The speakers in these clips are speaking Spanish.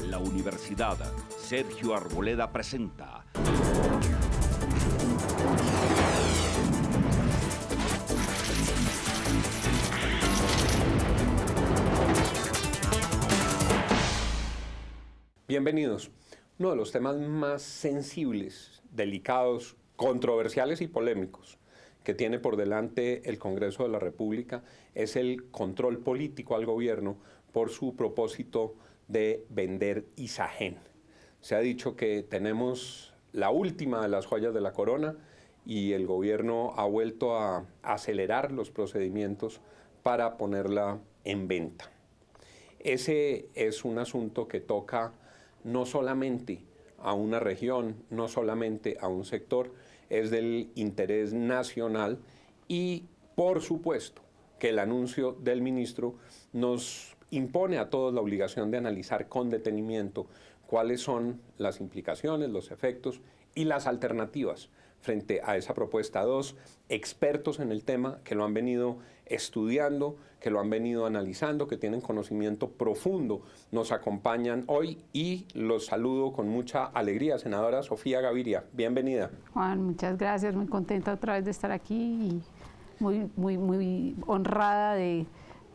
La Universidad Sergio Arboleda presenta Bienvenidos. Uno de los temas más sensibles, delicados, controversiales y polémicos que tiene por delante el Congreso de la República es el control político al gobierno por su propósito de vender Isagen. Se ha dicho que tenemos la última de las joyas de la corona y el gobierno ha vuelto a acelerar los procedimientos para ponerla en venta. Ese es un asunto que toca no solamente a una región, no solamente a un sector, es del interés nacional y, por supuesto, que el anuncio del ministro nos impone a todos la obligación de analizar con detenimiento cuáles son las implicaciones, los efectos y las alternativas frente a esa propuesta. Dos expertos en el tema que lo han venido estudiando, que lo han venido analizando, que tienen conocimiento profundo, nos acompañan hoy y los saludo con mucha alegría. Senadora Sofía Gaviria, bienvenida. Juan, muchas gracias, muy contenta otra vez de estar aquí y muy honrada de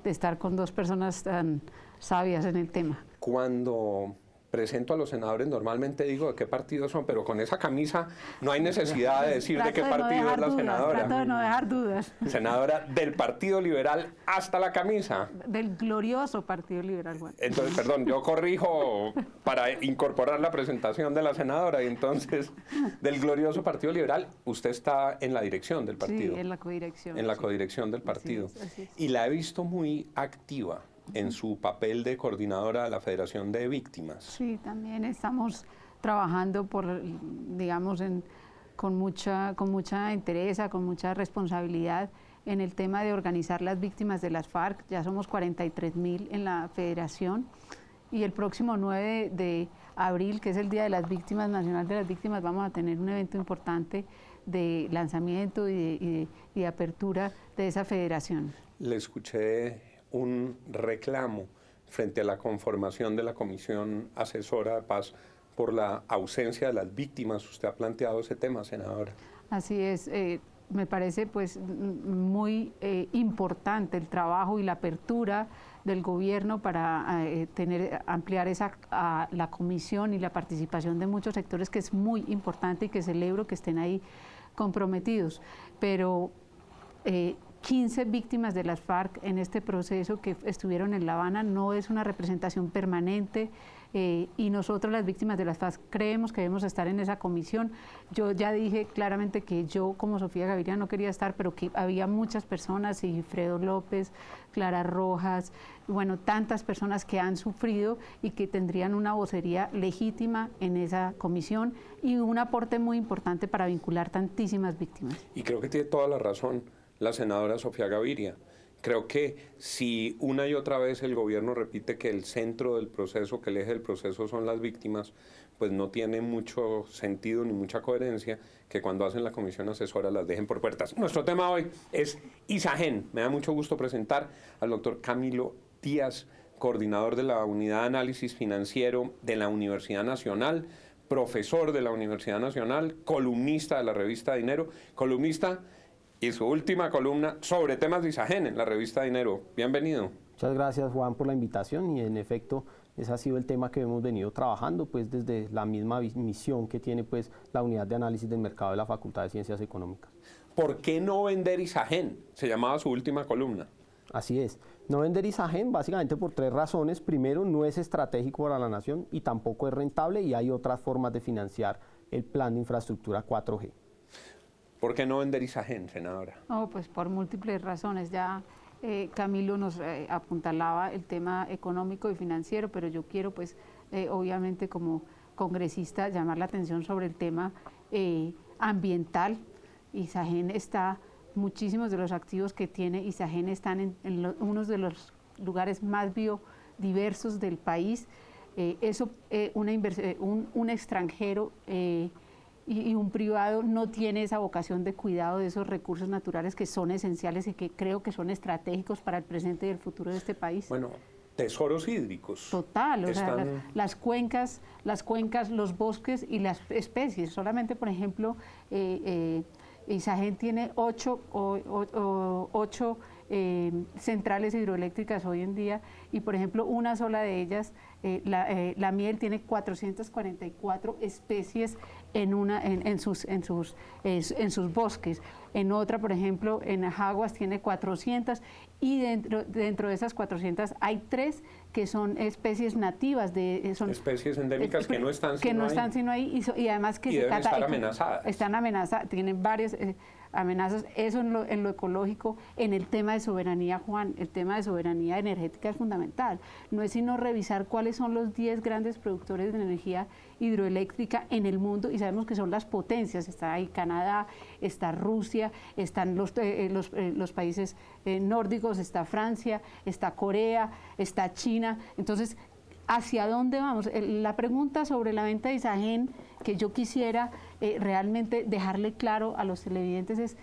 estar con dos personas tan sabias en el tema. Cuando presento a los senadores, normalmente digo de qué partido son, pero con esa camisa no hay necesidad de decir de qué partido es la senadora. Trato de no dejar dudas. Senadora del Partido Liberal hasta la camisa. Del glorioso Partido Liberal, Juan. Entonces, perdón, yo corrijo para incorporar la presentación de la senadora, y entonces, del glorioso Partido Liberal, usted está en la dirección del partido. Sí, en la codirección. En la codirección del partido. Así es. Y la he visto muy activa en su papel de coordinadora de la Federación de Víctimas. Sí, también estamos trabajando con mucha entereza, con mucha responsabilidad en el tema de organizar las víctimas de las FARC. Ya somos 43.000 en la Federación y el próximo 9 de abril, que es el Día de las Víctimas, Nacional de las Víctimas, vamos a tener un evento importante de lanzamiento y de apertura de esa federación. Le escuché un reclamo frente a la conformación de la Comisión Asesora de Paz por la ausencia de las víctimas. Usted ha planteado ese tema, senadora. Así es, me parece pues muy importante el trabajo y la apertura del gobierno para ampliar la comisión y la participación de muchos sectores, que es muy importante y que celebro que estén ahí comprometidos. Pero 15 víctimas de las FARC en este proceso que estuvieron en La Habana no es una representación permanente y nosotros las víctimas de las FARC creemos que debemos estar en esa comisión. Yo ya dije claramente que yo como Sofía Gaviria no quería estar, pero que había muchas personas, Sigifredo López, Clara Rojas, bueno, tantas personas que han sufrido y que tendrían una vocería legítima en esa comisión y un aporte muy importante para vincular tantísimas víctimas. Y creo que tiene toda la razón la senadora Sofía Gaviria. Creo que si una y otra vez el gobierno repite que el centro del proceso, que el eje del proceso son las víctimas, pues no tiene mucho sentido ni mucha coherencia que cuando hacen la comisión asesora las dejen por puertas. Nuestro tema hoy es Isagen. Me da mucho gusto presentar al doctor Camilo Díaz, coordinador de la Unidad de Análisis Financiero de la Universidad Nacional, profesor de la Universidad Nacional, columnista de la revista Dinero, columnista y su última columna sobre temas de Isagen en la revista Dinero. Bienvenido. Muchas gracias, Juan, por la invitación y en efecto ese ha sido el tema que hemos venido trabajando pues desde la misma misión que tiene pues la Unidad de Análisis del Mercado de la Facultad de Ciencias Económicas. ¿Por qué no vender Isagen? Se llamaba su última columna. Así es. No vender Isagen básicamente por tres razones. Primero, no es estratégico para la nación y tampoco es rentable y hay otras formas de financiar el plan de infraestructura 4G. ¿Por qué no vender Isagen, senadora? No, pues por múltiples razones. Ya Camilo nos apuntalaba el tema económico y financiero, pero yo quiero pues obviamente como congresista llamar la atención sobre el tema ambiental. Isagen está, muchísimos de los activos que tiene Isagen están en unos de los lugares más biodiversos del país. Un extranjero y un privado no tiene esa vocación de cuidado de esos recursos naturales que son esenciales y que creo que son estratégicos para el presente y el futuro de este país. Bueno, tesoros hídricos. Total, o sea, las cuencas, los bosques y las especies. Solamente, por ejemplo, Isagen tiene 8 centrales hidroeléctricas hoy en día y, por ejemplo, una sola de ellas, la miel, tiene 444 especies en sus bosques. En otra, por ejemplo, en Jaguas tiene 400 y dentro de esas 400 hay 3 que son especies nativas, son especies endémicas que no están sino ahí y además que deben estar amenazadas. Están amenazadas, tienen varias amenazas. Eso en lo ecológico. En el tema de soberanía, Juan, el tema de soberanía energética es fundamental. No es sino revisar cuáles son los 10 grandes productores de energía hidroeléctrica en el mundo y sabemos que son las potencias. Está ahí Canadá, está Rusia, están los países nórdicos, está Francia, está Corea, está China. Entonces, ¿hacia dónde vamos? La pregunta sobre la venta de Isagen que yo quisiera realmente dejarle claro a los televidentes es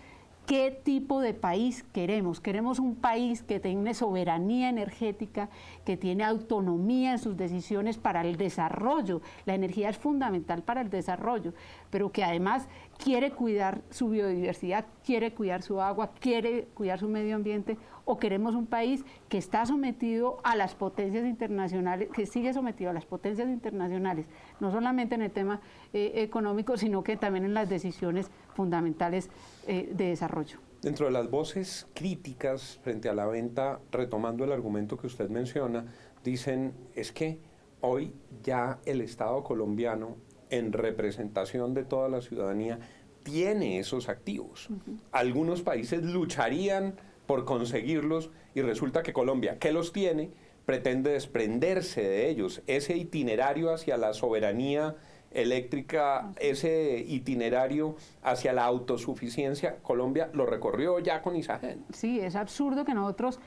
¿qué tipo de país queremos? Queremos un país que tiene soberanía energética, que tiene autonomía en sus decisiones para el desarrollo. La energía es fundamental para el desarrollo, pero que además quiere cuidar su biodiversidad, quiere cuidar su agua, quiere cuidar su medio ambiente, o queremos un país que está sometido a las potencias internacionales, que sigue sometido a las potencias internacionales, no solamente en el tema económico, sino que también en las decisiones fundamentales de desarrollo. Dentro de las voces críticas frente a la venta, retomando el argumento que usted menciona, dicen, es que hoy ya el Estado colombiano, en representación de toda la ciudadanía, tiene esos activos. Algunos países lucharían por conseguirlos y resulta que Colombia, que los tiene, pretende desprenderse de ellos. Ese itinerario hacia la soberanía eléctrica, ese itinerario hacia la autosuficiencia, Colombia lo recorrió ya con Isagen. Sí, es absurdo que nosotros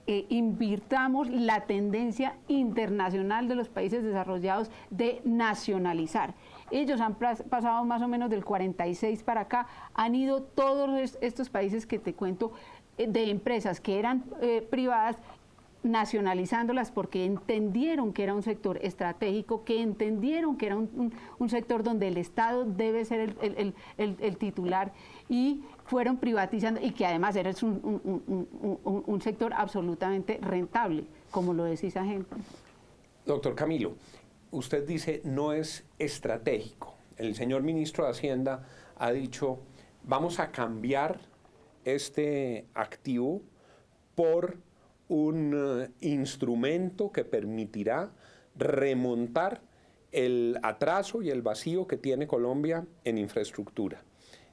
invirtamos la tendencia internacional de los países desarrollados de nacionalizar. Ellos han pasado más o menos del 46 para acá, han ido todos estos países que te cuento de empresas que eran privadas, nacionalizándolas porque entendieron que era un sector estratégico, que entendieron que era un sector donde el Estado debe ser el titular y fueron privatizando y que además era un sector absolutamente rentable, como lo decís Isagen. Doctor Camilo, usted dice no es estratégico. El señor ministro de Hacienda ha dicho vamos a cambiar este activo por un instrumento que permitirá remontar el atraso y el vacío que tiene Colombia en infraestructura.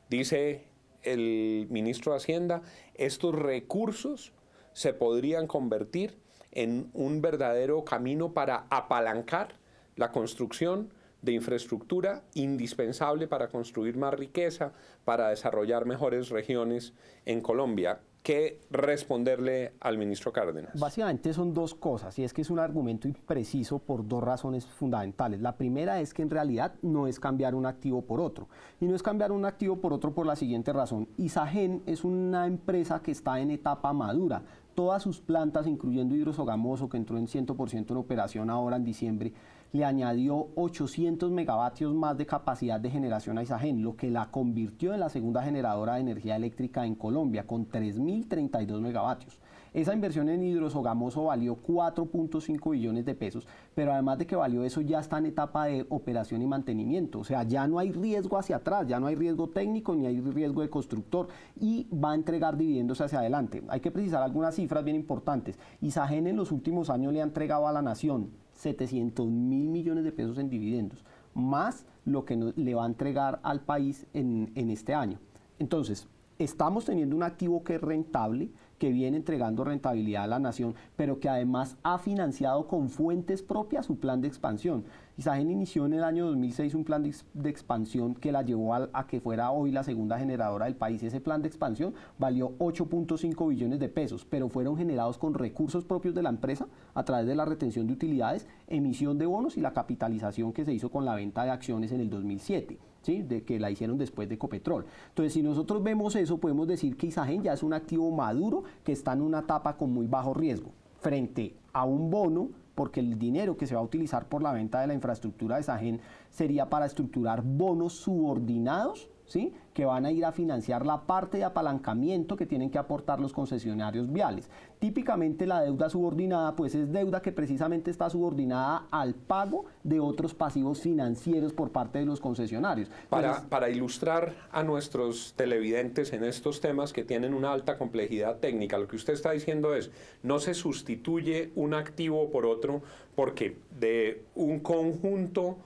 Dice el ministro de Hacienda, estos recursos se podrían convertir en un verdadero camino para apalancar la construcción de infraestructura indispensable para construir más riqueza, para desarrollar mejores regiones en Colombia. ¿Qué responderle al ministro Cárdenas? Básicamente son dos cosas, y es que es un argumento impreciso por dos razones fundamentales. La primera es que en realidad no es cambiar un activo por otro, y no es cambiar un activo por otro por la siguiente razón. Isagen es una empresa que está en etapa madura. Todas sus plantas, incluyendo Hidrosogamoso, que entró en 100% en operación ahora en diciembre, le añadió 800 megavatios más de capacidad de generación a Isagen, lo que la convirtió en la segunda generadora de energía eléctrica en Colombia, con 3.032 megavatios. Esa inversión en Hidrosogamoso valió 4.5 billones de pesos, pero además de que valió eso, ya está en etapa de operación y mantenimiento. O sea, ya no hay riesgo hacia atrás, ya no hay riesgo técnico ni hay riesgo de constructor y va a entregar dividendos hacia adelante. Hay que precisar algunas cifras bien importantes. Isagen en los últimos años le ha entregado a la nación 700.000 millones de pesos en dividendos, más lo que le va a entregar al país en este año. Entonces, estamos teniendo un activo que es rentable, que viene entregando rentabilidad a la nación, pero que además ha financiado con fuentes propias su plan de expansión. Isagen inició en el año 2006 un plan de expansión que la llevó a que fuera hoy la segunda generadora del país. Ese plan de expansión valió 8.5 billones de pesos, pero fueron generados con recursos propios de la empresa a través de la retención de utilidades, emisión de bonos y la capitalización que se hizo con la venta de acciones en el 2007. ¿Sí? Que la hicieron después de Ecopetrol. Entonces, si nosotros vemos eso, podemos decir que Isagen ya es un activo maduro que está en una etapa con muy bajo riesgo. frente a un bono, porque el dinero que se va a utilizar por la venta de la infraestructura de Sagen sería para estructurar bonos subordinados, ¿sí?, que van a ir a financiar la parte de apalancamiento que tienen que aportar los concesionarios viales. Típicamente la deuda subordinada pues es deuda que precisamente está subordinada al pago de otros pasivos financieros por parte de los concesionarios. Para ilustrar a nuestros televidentes en estos temas que tienen una alta complejidad técnica, lo que usted está diciendo es, no se sustituye un activo por otro porque de un conjunto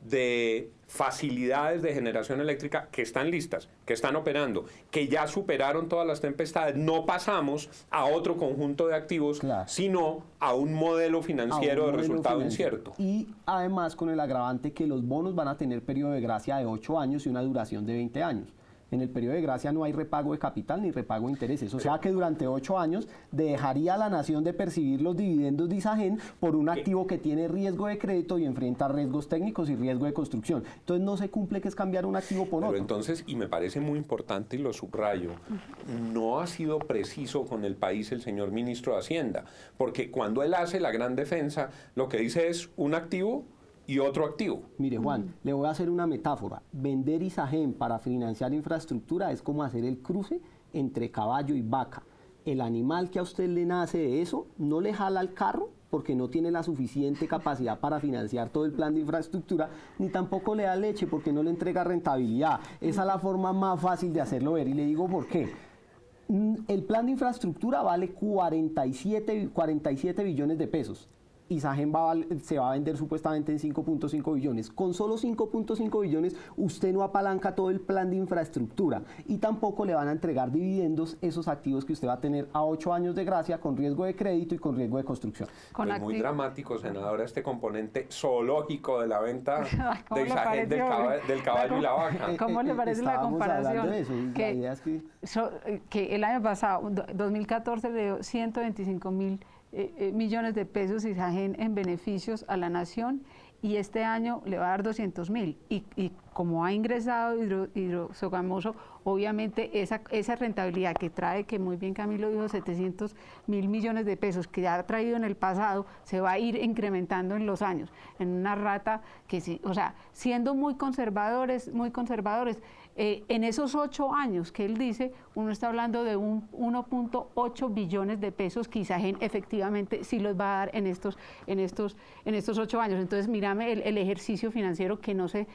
de facilidades de generación eléctrica que están listas, que están operando, que ya superaron todas las tempestades, no pasamos a otro conjunto de activos, claro, sino a un modelo financiero de resultado incierto. Y además con el agravante que los bonos van a tener periodo de gracia de 8 años y una duración de 20 años. En el periodo de gracia no hay repago de capital ni repago de intereses. O sea que durante 8 años dejaría a la nación de percibir los dividendos de Isagen por un activo que tiene riesgo de crédito y enfrenta riesgos técnicos y riesgo de construcción. Entonces no se cumple que es cambiar un activo por otro. Pero entonces, y me parece muy importante y lo subrayo, no ha sido preciso con el país el señor ministro de Hacienda, porque cuando él hace la gran defensa, lo que dice es un activo y otro activo. Mire, Juan, le voy a hacer una metáfora. Vender Isagen para financiar infraestructura es como hacer el cruce entre caballo y vaca. El animal que a usted le nace de eso no le jala al carro porque no tiene la suficiente capacidad para financiar todo el plan de infraestructura, ni tampoco le da leche porque no le entrega rentabilidad. Esa es la forma más fácil de hacerlo ver y le digo por qué. El plan de infraestructura vale 47 billones de pesos. Isagen se va a vender supuestamente en 5.5 billones. Con solo 5.5 billones usted no apalanca todo el plan de infraestructura y tampoco le van a entregar dividendos esos activos que usted va a tener a 8 años de gracia con riesgo de crédito y con riesgo de construcción. Es muy dramático, senadora, este componente zoológico de la venta de Isagen del caballo y la vaca. ¿Cómo le parece la comparación? De eso, la idea es que el año pasado, 2014, le dio 125.000 millones de pesos Isagen en beneficios a la nación y este año le va a dar 200.000 y como ha ingresado Hidrosogamoso, obviamente esa rentabilidad que trae, que muy bien Camilo dijo, 700.000 millones de pesos que ya ha traído en el pasado, se va a ir incrementando en los años, en una rata que sí, o sea, siendo muy conservadores, en esos 8 años que él dice, uno está hablando de un 1.8 billones de pesos que Isagen efectivamente sí los va a dar en estos 8 años. Entonces, mírame el ejercicio financiero que no se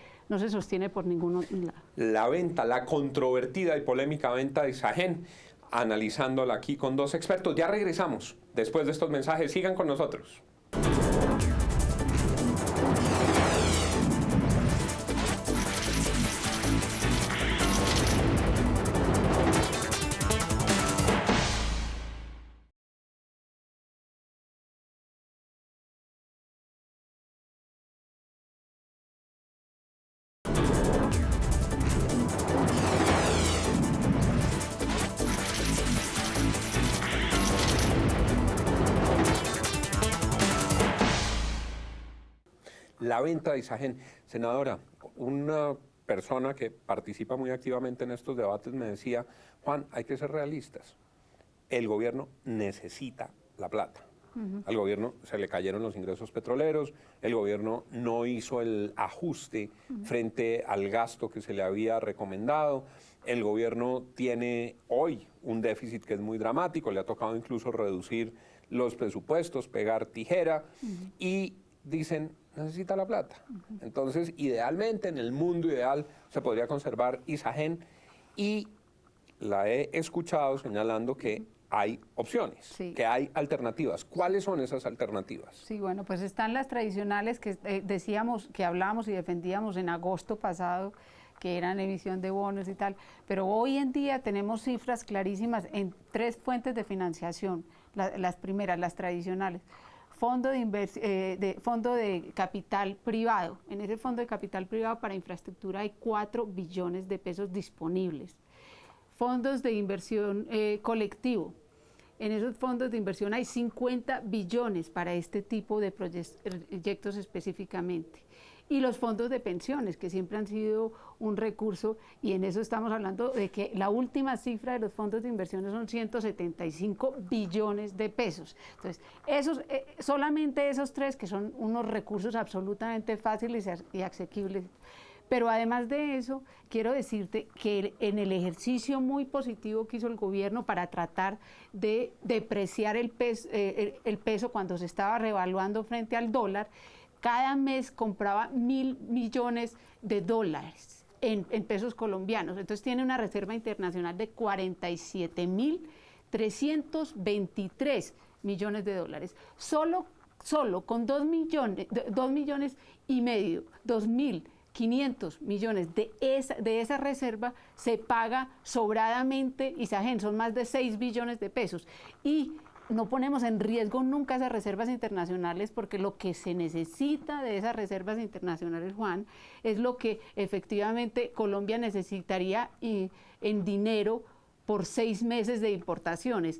sostiene por ningún lado. La venta, la controvertida y polémica venta de Isagen, analizándola aquí con 2 expertos. Ya regresamos después de estos mensajes. Sigan con nosotros. La venta de Isagen. Senadora, una persona que participa muy activamente en estos debates me decía, Juan, hay que ser realistas. El gobierno necesita la plata. Al gobierno se le cayeron los ingresos petroleros, el gobierno no hizo el ajuste frente al gasto que se le había recomendado, el gobierno tiene hoy un déficit que es muy dramático, le ha tocado incluso reducir los presupuestos, pegar tijera y dicen, necesita la plata. Entonces, idealmente, en el mundo ideal, se podría conservar Isagen y la he escuchado señalando que hay opciones, sí, que hay alternativas. ¿Cuáles son esas alternativas? Sí, bueno, pues están las tradicionales que decíamos, que hablábamos y defendíamos en agosto pasado, que eran emisión de bonos y tal, pero hoy en día tenemos cifras clarísimas en 3 fuentes de financiación. Las primeras, las tradicionales. Fondo de capital privado. En ese fondo de capital privado para infraestructura hay 4 billones de pesos disponibles. Fondos de inversión colectivo. En esos fondos de inversión hay 50 billones para este tipo de proyectos específicamente. y los fondos de pensiones, que siempre han sido un recurso, y en eso estamos hablando de que la última cifra de los fondos de inversiones son 175 billones de pesos. Entonces, solamente esos tres, que son unos recursos absolutamente fáciles y asequibles. Pero además de eso, quiero decirte que en el ejercicio muy positivo que hizo el gobierno para tratar de depreciar el peso cuando se estaba revaluando frente al dólar, cada mes compraba 1.000 millones de dólares en pesos colombianos. Entonces tiene una reserva internacional de 47.323 millones de dólares. Solo con 2.500.000 millones de esa reserva se paga sobradamente Isagen, son más de 6 billones de pesos. Y no ponemos en riesgo nunca esas reservas internacionales, porque lo que se necesita de esas reservas internacionales, Juan, es lo que efectivamente Colombia necesitaría en dinero por 6 meses de importaciones.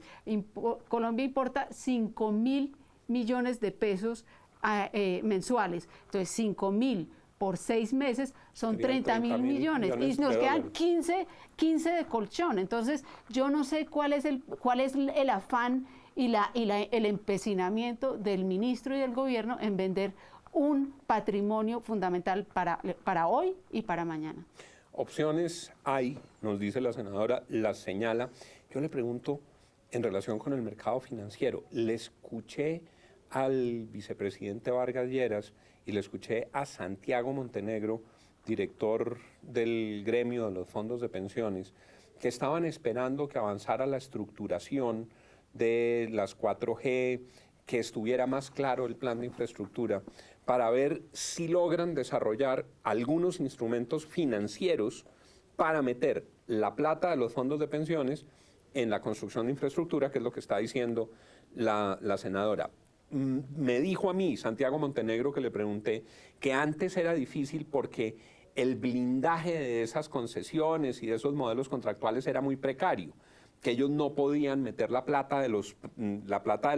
Colombia importa 5.000 millones de pesos mensuales. Entonces, 5.000 por 6 meses son 30.000 millones y nos quedan 15 de colchón. Entonces, yo no sé cuál es el afán y el empecinamiento del ministro y del gobierno en vender un patrimonio fundamental para hoy y para mañana. Opciones hay, nos dice la senadora, las señala. Yo le pregunto en relación con el mercado financiero. Le escuché al vicepresidente Vargas Lleras y le escuché a Santiago Montenegro, director del gremio de los fondos de pensiones, que estaban esperando que avanzara la estructuración de las 4G, que estuviera más claro el plan de infraestructura, para ver si logran desarrollar algunos instrumentos financieros para meter la plata de los fondos de pensiones en la construcción de infraestructura, que es lo que está diciendo la senadora. Me dijo a mí, Santiago Montenegro, que le pregunté, que antes era difícil porque el blindaje de esas concesiones y de esos modelos contractuales era muy precario, que ellos no podían meter la plata del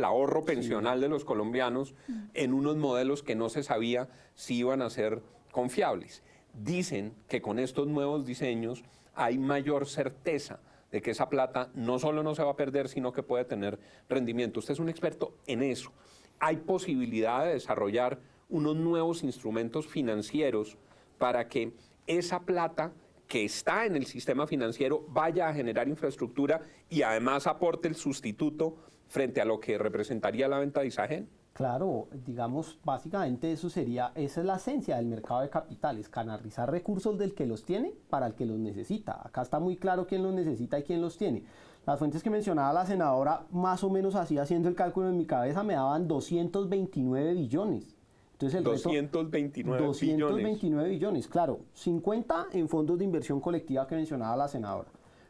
ahorro pensional de los colombianos en unos modelos que no se sabía si iban a ser confiables. Dicen que con estos nuevos diseños hay mayor certeza de que esa plata no solo no se va a perder, sino que puede tener rendimiento. Usted es un experto en eso. ¿Hay posibilidad de desarrollar unos nuevos instrumentos financieros para que esa plata que está en el sistema financiero vaya a generar infraestructura y además aporte el sustituto frente a lo que representaría la venta de Isagen? Claro, digamos, básicamente esa es la esencia del mercado de capitales, canalizar recursos del que los tiene para el que los necesita. Acá está muy claro quién los necesita y quién los tiene. Las fuentes que mencionaba la senadora, más o menos así, haciendo el cálculo en mi cabeza, me daban 229 billones. Entonces el 229 billones, claro, 50 en fondos de inversión colectiva que mencionaba la senadora,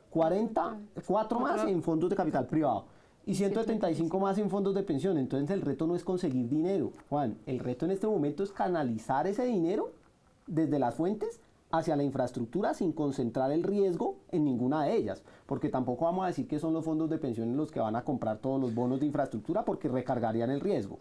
4 más en fondos de capital privado y 175 más en fondos de pensión. Entonces el reto no es conseguir dinero, Juan, el reto en este momento es canalizar ese dinero desde las fuentes hacia la infraestructura sin concentrar el riesgo en ninguna de ellas, porque tampoco vamos a decir que son los fondos de pensiones los que van a comprar todos los bonos de infraestructura, porque recargarían el riesgo.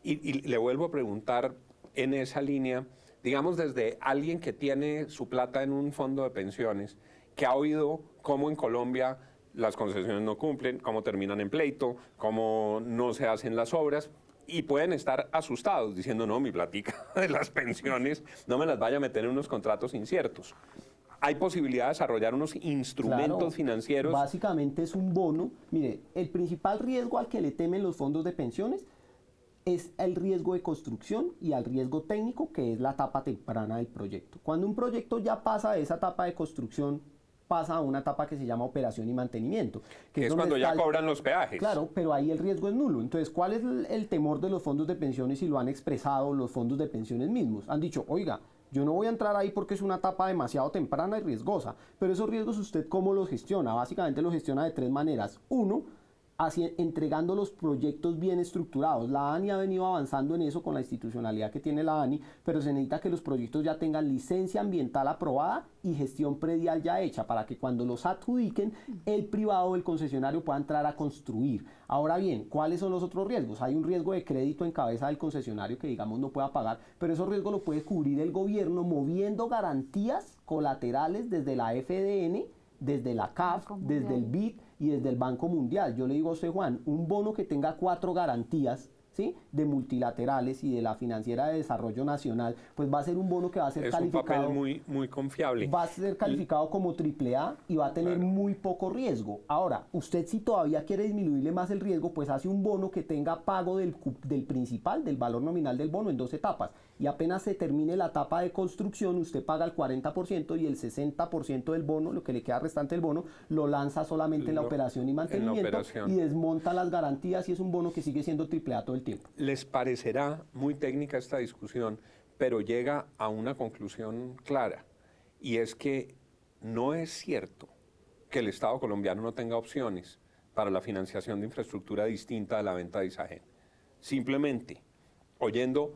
Y le vuelvo a preguntar en esa línea, digamos desde alguien que tiene su plata en un fondo de pensiones, que ha oído cómo en Colombia las concesiones no cumplen, cómo terminan en pleito, cómo no se hacen las obras, y pueden estar asustados diciendo, no, mi platica de las pensiones no me las vaya a meter en unos contratos inciertos. ¿Hay posibilidad de desarrollar unos instrumentos financieros? Básicamente es un bono. Mire, el principal riesgo al que le temen los fondos de pensiones es el riesgo de construcción y al riesgo técnico, que es la etapa temprana del proyecto. Cuando un proyecto ya pasa de esa etapa de construcción, pasa a una etapa que se llama operación y mantenimiento. Que es cuando ya cobran los peajes. Claro, pero ahí el riesgo es nulo. Entonces, ¿cuál es el temor de los fondos de pensiones? Y lo han expresado los fondos de pensiones mismos. Han dicho, oiga, yo no voy a entrar ahí porque es una etapa demasiado temprana y riesgosa. Pero esos riesgos, ¿usted cómo los gestiona? Básicamente los gestiona de 3 maneras. Uno, entregando los proyectos bien estructurados. La ANI ha venido avanzando en eso con la institucionalidad que tiene la ANI, pero se necesita que los proyectos ya tengan licencia ambiental aprobada y gestión predial ya hecha, para que cuando los adjudiquen, el privado o el concesionario pueda entrar a construir. Ahora bien, ¿cuáles son los otros riesgos? Hay un riesgo de crédito en cabeza del concesionario que, digamos, no pueda pagar, pero esos riesgos lo puede cubrir el gobierno moviendo garantías colaterales desde la FDN, desde la CAF, desde el BID y desde el Banco Mundial. Yo le digo a usted, Juan, un bono que tenga 4 garantías, ¿sí?, de multilaterales y de la Financiera de Desarrollo Nacional, pues va a ser un bono que va a ser calificado... Es un papel muy confiable. Va a ser calificado como AAA y va a tener muy poco riesgo. Ahora, usted si todavía quiere disminuirle más el riesgo, pues hace un bono que tenga pago del principal, del valor nominal del bono en 2 etapas. Y apenas se termine la etapa de construcción, usted paga el 40% y el 60% del bono, lo que le queda restante del bono, lo lanza solamente en la operación y mantenimiento y desmonta las garantías, y es un bono que sigue siendo AAA todo el tiempo. Les parecerá muy técnica esta discusión, pero llega a una conclusión clara, y es que no es cierto que el Estado colombiano no tenga opciones para la financiación de infraestructura distinta a la venta de Isagen. Simplemente, oyendo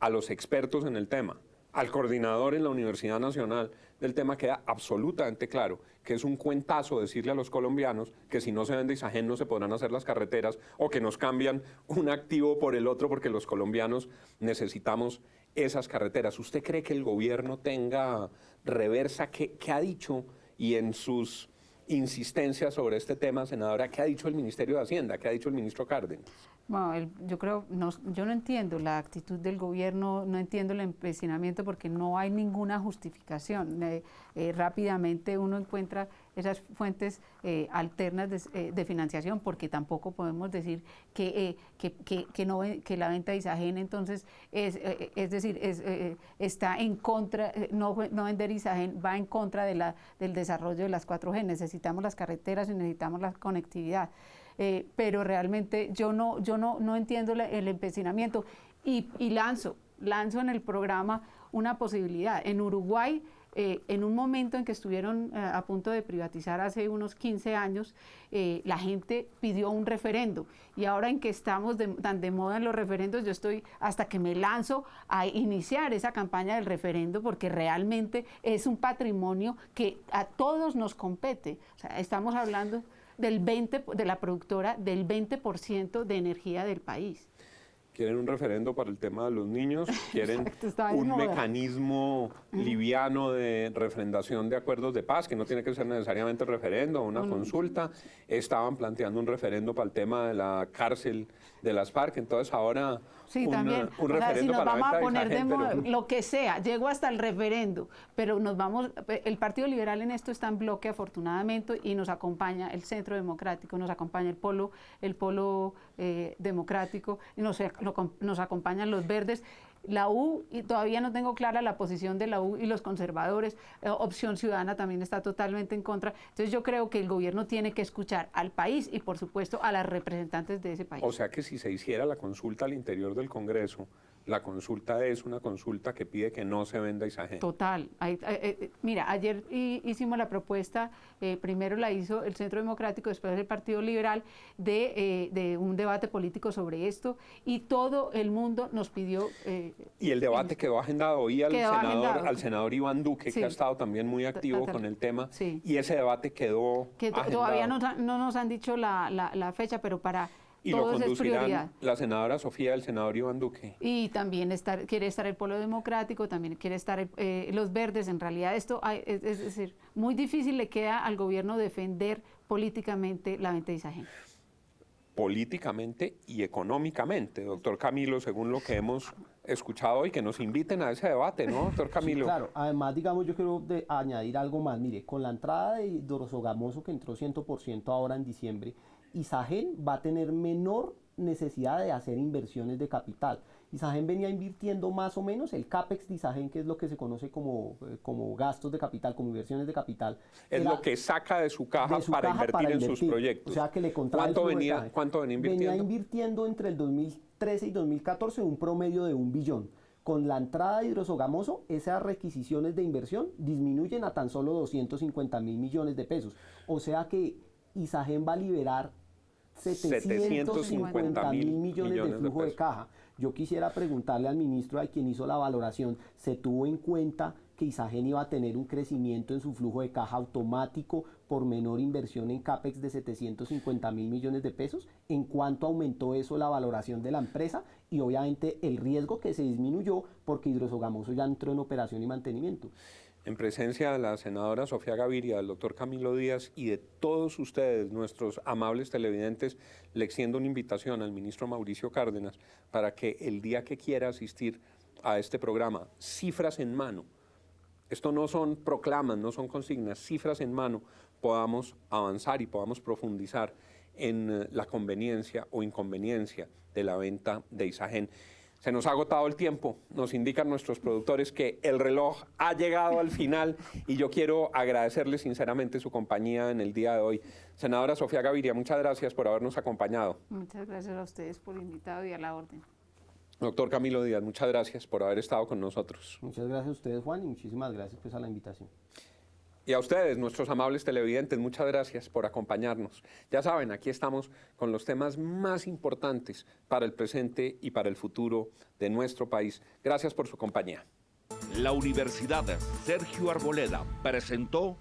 a los expertos en el tema, al coordinador en la Universidad Nacional del tema, queda absolutamente claro que es un cuentazo decirle a los colombianos que si no se vende Isagen no se podrán hacer las carreteras, o que nos cambian un activo por el otro porque los colombianos necesitamos esas carreteras. ¿Usted cree que el gobierno tenga reversa? ¿Qué ha dicho? Y en sus insistencias sobre este tema, senadora, ¿qué ha dicho el Ministerio de Hacienda? ¿Qué ha dicho el ministro Cárdenas? Bueno, yo no entiendo la actitud del gobierno, no entiendo el empecinamiento, porque no hay ninguna justificación. Rápidamente uno encuentra esas fuentes alternas de financiación, porque tampoco podemos decir que la venta de Isagen entonces está en contra, no vender Isagen va en contra del desarrollo de las 4G. Necesitamos las carreteras y necesitamos la conectividad. Pero realmente yo no entiendo el empecinamiento, y lanzo en el programa una posibilidad. En Uruguay, en un momento en que estuvieron a punto de privatizar hace unos 15 años, la gente pidió un referendo, y ahora en que estamos tan de moda en los referendos, yo estoy hasta que me lanzo a iniciar esa campaña del referendo, porque realmente es un patrimonio que a todos nos compete. O sea, estamos hablando de la productora del 20% de energía del país. ¿Quieren un referendo para el tema de los niños? ¿Quieren un mecanismo liviano de refrendación de acuerdos de paz, que no tiene que ser necesariamente referendo, una consulta? Estaban planteando un referendo para el tema de la cárcel de las FARC, entonces ahora sí, también. Un referendo si nos para vamos la a poner Isagen, pero lo que sea, llego hasta el referendo, pero el Partido Liberal en esto está en bloque, afortunadamente, y nos acompaña el Centro Democrático, nos acompaña el Polo Democrático, y nos acompañan los verdes. La U, y todavía no tengo clara la posición de la U y los conservadores. Opción Ciudadana también está totalmente en contra. Entonces yo creo que el gobierno tiene que escuchar al país y, por supuesto, a las representantes de ese país. O sea que si se hiciera la consulta al interior del Congreso, la consulta es una consulta que pide que no se venda Isagen. Total. Mira, ayer hicimos la propuesta, primero la hizo el Centro Democrático, después el Partido Liberal, de un debate político sobre esto, y todo el mundo nos pidió... y el debate quedó agendado hoy al senador Iván Duque, sí, que ha estado también muy activo con el tema, sí, y ese debate quedó agendado. Todavía no nos han dicho la fecha, pero para... Y lo conducirán la senadora Sofía, el senador Iván Duque. Y también quiere estar el Polo Democrático, también quiere estar los verdes. En realidad esto es decir, muy difícil le queda al gobierno defender políticamente la venta de Isagen. Políticamente y económicamente, doctor Camilo, según lo que hemos escuchado hoy, que nos inviten a ese debate, ¿no, doctor Camilo? Sí, claro, además, digamos, yo quiero añadir algo más. Mire, con la entrada de Hidrosogamoso, que entró 100% ahora en diciembre, Isagen va a tener menor necesidad de hacer inversiones de capital. Isagen venía invirtiendo más o menos, el CAPEX de Isagen, que es lo que se conoce como gastos de capital, como inversiones de capital. Es lo que saca de su caja para invertir en sus proyectos. O sea, que le contrae ¿Cuánto venía invirtiendo? Venía invirtiendo entre el 2013 y 2014 un promedio de 1 billón. Con la entrada de Hidrosogamoso, esas requisiciones de inversión disminuyen a tan solo 250.000 millones de pesos. O sea que Isagen va a liberar 750.000 millones de flujo de pesos. caja. Yo quisiera preguntarle al ministro, a quien hizo la valoración, ¿se tuvo en cuenta que Isagen iba a tener un crecimiento en su flujo de caja automático por menor inversión en CAPEX de 750.000 millones de pesos? ¿En cuánto aumentó eso la valoración de la empresa? Y obviamente el riesgo que se disminuyó porque Hidrosogamoso ya entró en operación y mantenimiento. En presencia de la senadora Sofía Gaviria, del doctor Camilo Díaz y de todos ustedes, nuestros amables televidentes, le extiendo una invitación al ministro Mauricio Cárdenas para que el día que quiera asistir a este programa, cifras en mano, esto no son proclamas, no son consignas, cifras en mano, podamos avanzar y podamos profundizar en la conveniencia o inconveniencia de la venta de Isagen. Se nos ha agotado el tiempo, nos indican nuestros productores que el reloj ha llegado al final y yo quiero agradecerle sinceramente su compañía en el día de hoy. Senadora Sofía Gaviria, muchas gracias por habernos acompañado. Muchas gracias a ustedes por invitado y a la orden. Doctor Camilo Díaz, muchas gracias por haber estado con nosotros. Muchas gracias a ustedes, Juan, y muchísimas gracias pues, a la invitación. Y a ustedes, nuestros amables televidentes, muchas gracias por acompañarnos. Ya saben, aquí estamos con los temas más importantes para el presente y para el futuro de nuestro país. Gracias por su compañía. La Universidad Sergio Arboleda presentó